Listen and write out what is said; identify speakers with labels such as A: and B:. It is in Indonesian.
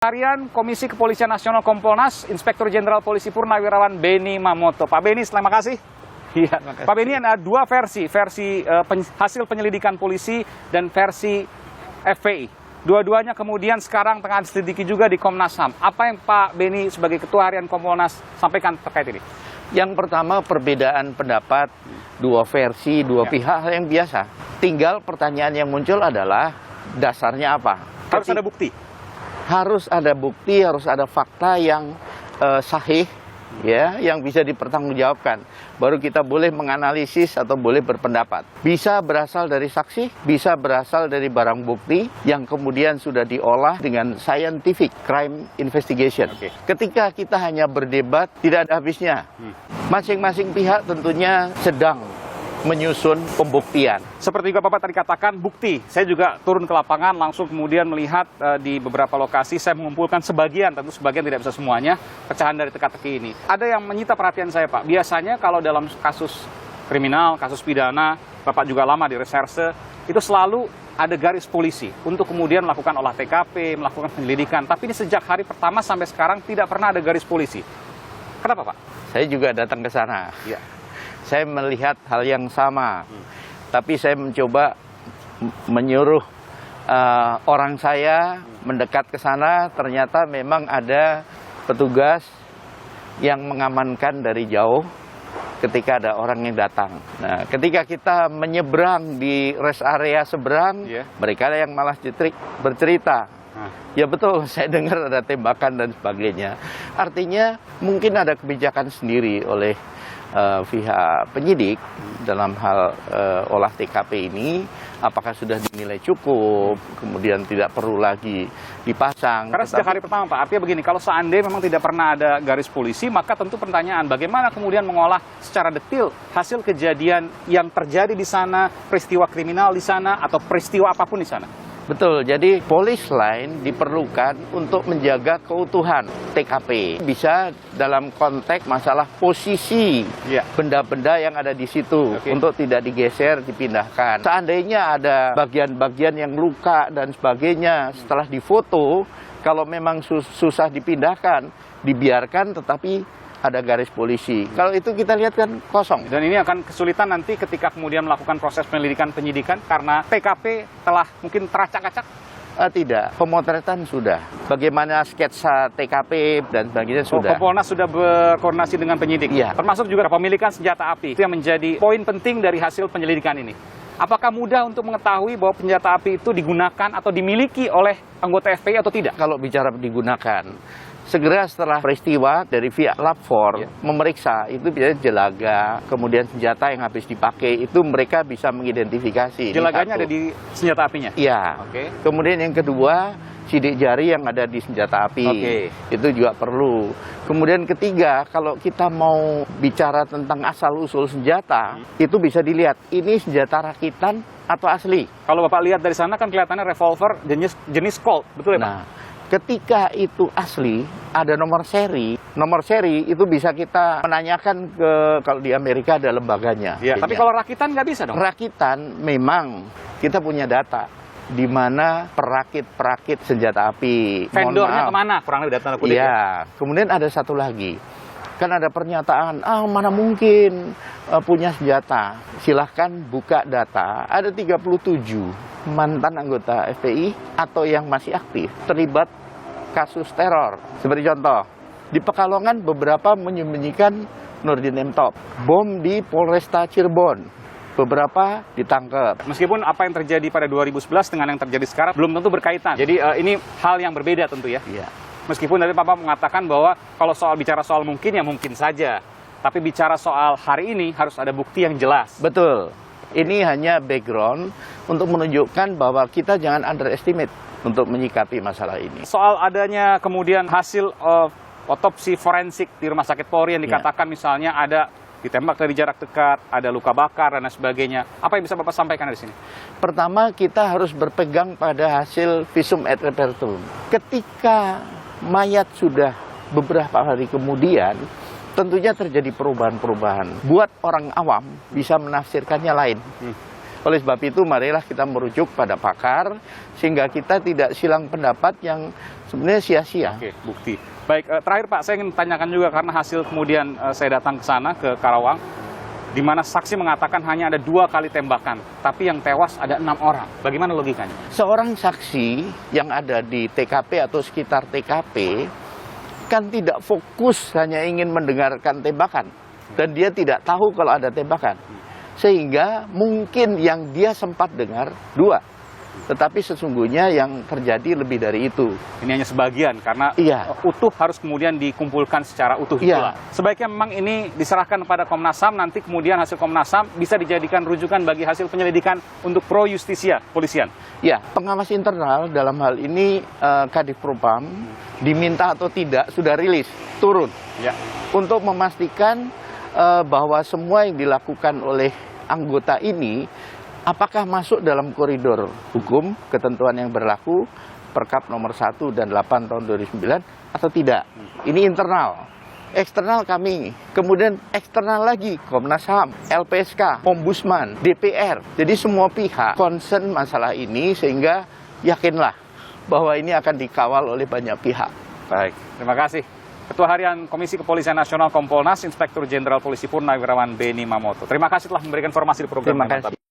A: Harian Komisi Kepolisian Nasional Kompolnas, Inspektur Jenderal Polisi Purnawirawan Benny Mamoto. Pak Benny, terima kasih. Iya, Pak Benny, ada dua versi hasil penyelidikan polisi dan versi FPI. Dua-duanya kemudian sekarang tengah diselidiki juga di Komnas HAM. Apa yang Pak Benny sebagai Ketua Harian Kompolnas sampaikan terkait ini?
B: Yang pertama, perbedaan pendapat, dua versi, dua pihak yang biasa. Tinggal pertanyaan yang muncul adalah dasarnya apa?
A: Harus ada bukti.
B: Harus ada bukti, harus ada fakta yang sahih, ya, yang bisa dipertanggungjawabkan. Baru kita boleh menganalisis atau boleh berpendapat. Bisa berasal dari saksi, bisa berasal dari barang bukti yang kemudian sudah diolah dengan scientific crime investigation. Ketika kita hanya berdebat, tidak ada habisnya. Masing-masing pihak tentunya sedang menyusun pembuktian.
A: Seperti juga Bapak tadi katakan, bukti. Saya juga turun ke lapangan, langsung kemudian melihat di beberapa lokasi, saya mengumpulkan sebagian, tentu sebagian tidak bisa semuanya, pecahan dari teka-teki ini. Ada yang menyita perhatian saya, Pak. Biasanya kalau dalam kasus kriminal, kasus pidana, Bapak juga lama di reserse, itu selalu ada garis polisi untuk kemudian melakukan olah TKP, melakukan penyelidikan. Tapi ini sejak hari pertama sampai sekarang tidak pernah ada garis polisi. Kenapa, Pak?
B: Saya juga datang ke sana.
A: Ya.
B: Saya melihat hal yang sama, tapi saya mencoba menyuruh orang saya mendekat ke sana. Ternyata memang ada petugas yang mengamankan dari jauh ketika ada orang yang datang. Nah, ketika kita menyeberang di rest area seberang, mereka yang malah bercerita. Ya betul, saya dengar ada tembakan dan sebagainya. Artinya mungkin ada kebijakan sendiri oleh pihak penyidik dalam hal olah TKP ini, apakah sudah dinilai cukup, kemudian tidak perlu lagi dipasang.
A: Karena sejak hari pertama, Pak, artinya begini, kalau seandainya memang tidak pernah ada garis polisi, maka tentu pertanyaan bagaimana kemudian mengolah secara detail hasil kejadian yang terjadi di sana, peristiwa kriminal di sana, atau peristiwa apapun di sana.
B: Betul, jadi police line diperlukan untuk menjaga keutuhan TKP. Bisa dalam konteks masalah posisi benda-benda yang ada di situ untuk tidak digeser, dipindahkan. Seandainya ada bagian-bagian yang luka dan sebagainya setelah difoto, kalau memang susah dipindahkan, dibiarkan tetapi ada garis polisi. Kalau itu kita lihat kan kosong.
A: Dan ini akan kesulitan nanti ketika kemudian melakukan proses penyidikan karena TKP telah mungkin teracak-acak?
B: Tidak, pemotretan sudah. Bagaimana sketsa TKP dan sebagainya sudah.
A: Kompolnas sudah berkoordinasi dengan penyidik?
B: Iya.
A: Termasuk juga kepemilikan senjata api. Itu yang menjadi poin penting dari hasil penyelidikan ini. Apakah mudah untuk mengetahui bahwa senjata api itu digunakan atau dimiliki oleh anggota FPI atau tidak?
B: Kalau bicara digunakan, segera setelah peristiwa dari pihak lapor memeriksa, itu biasanya jelaga, kemudian senjata yang habis dipakai, itu mereka bisa mengidentifikasi.
A: Jelaganya ada di senjata apinya?
B: Iya. Kemudian yang kedua, sidik jari yang ada di senjata api. Itu juga perlu. Kemudian ketiga, kalau kita mau bicara tentang asal-usul senjata, itu bisa dilihat, ini senjata rakitan atau asli.
A: Kalau Bapak lihat dari sana kan kelihatannya revolver jenis Colt, betul ya Pak?
B: Nah, ketika itu asli, ada nomor seri. Nomor seri itu bisa kita menanyakan ke, kalau di Amerika ada lembaganya.
A: Ya, tapi kalau rakitan nggak bisa dong?
B: Rakitan memang kita punya data di mana perakit senjata api.
A: Vendornya kemana? Kurang lebih data kutip.
B: Iya. Kemudian ada satu lagi. Kan ada pernyataan, mana mungkin punya senjata. Silahkan buka data. Ada 37 mantan anggota FPI atau yang masih aktif terlibat kasus teror. Seperti contoh, di Pekalongan beberapa menyembunyikan Nurdin M. Top. Bom di Polresta Cirebon. Beberapa ditangkap.
A: Meskipun apa yang terjadi pada 2011 dengan yang terjadi sekarang belum tentu berkaitan. Jadi ini hal yang berbeda tentu ya.
B: Iya.
A: Meskipun tadi Bapak mengatakan bahwa kalau bicara soal mungkin ya mungkin saja. Tapi bicara soal hari ini harus ada bukti yang jelas.
B: Betul. Ini hanya background untuk menunjukkan bahwa kita jangan underestimate untuk menyikapi masalah ini.
A: Soal adanya kemudian hasil otopsi forensik di Rumah Sakit Polri yang dikatakan misalnya ada ditembak dari jarak dekat, ada luka bakar dan sebagainya. Apa yang bisa Bapak sampaikan dari sini?
B: Pertama, kita harus berpegang pada hasil visum et repertum. Ketika mayat sudah beberapa hari kemudian, tentunya terjadi perubahan-perubahan. Buat orang awam bisa menafsirkannya lain. Oleh sebab itu, marilah kita merujuk pada pakar, sehingga kita tidak silang pendapat yang sebenarnya sia-sia.
A: Oke, bukti. Baik, terakhir Pak, saya ingin tanyakan juga karena hasil kemudian saya datang ke sana, ke Karawang, di mana saksi mengatakan hanya ada 2 kali tembakan, tapi yang tewas ada 6 orang. Bagaimana logikanya?
B: Seorang saksi yang ada di TKP atau sekitar TKP kan tidak fokus hanya ingin mendengarkan tembakan, dan dia tidak tahu kalau ada tembakan, sehingga mungkin yang dia sempat dengar 2, tetapi sesungguhnya yang terjadi lebih dari itu.
A: Ini hanya sebagian, karena
B: Iya.
A: utuh harus kemudian dikumpulkan secara utuh
B: Iya.
A: pula. Sebaiknya memang ini diserahkan kepada Komnas HAM, nanti kemudian hasil Komnas HAM bisa dijadikan rujukan bagi hasil penyelidikan untuk pro justisia polisian.
B: Ya, pengawas internal dalam hal ini Kadif Propam diminta atau tidak sudah rilis, turun,
A: Ya.
B: untuk memastikan bahwa semua yang dilakukan oleh anggota ini apakah masuk dalam koridor hukum, ketentuan yang berlaku, Perkap nomor 1 dan 8 tahun 2009 atau tidak. Ini internal. Eksternal kami, kemudian eksternal lagi Komnas HAM, LPSK, Ombudsman, DPR. Jadi semua pihak concern masalah ini, sehingga yakinlah bahwa ini akan dikawal oleh banyak pihak.
A: Baik, terima kasih. Ketua Harian Komisi Kepolisian Nasional Kompolnas, Inspektur Jenderal Polisi Purnawirawan Beni Mamoto. Terima kasih telah memberikan informasi di program.
B: Terima kasih.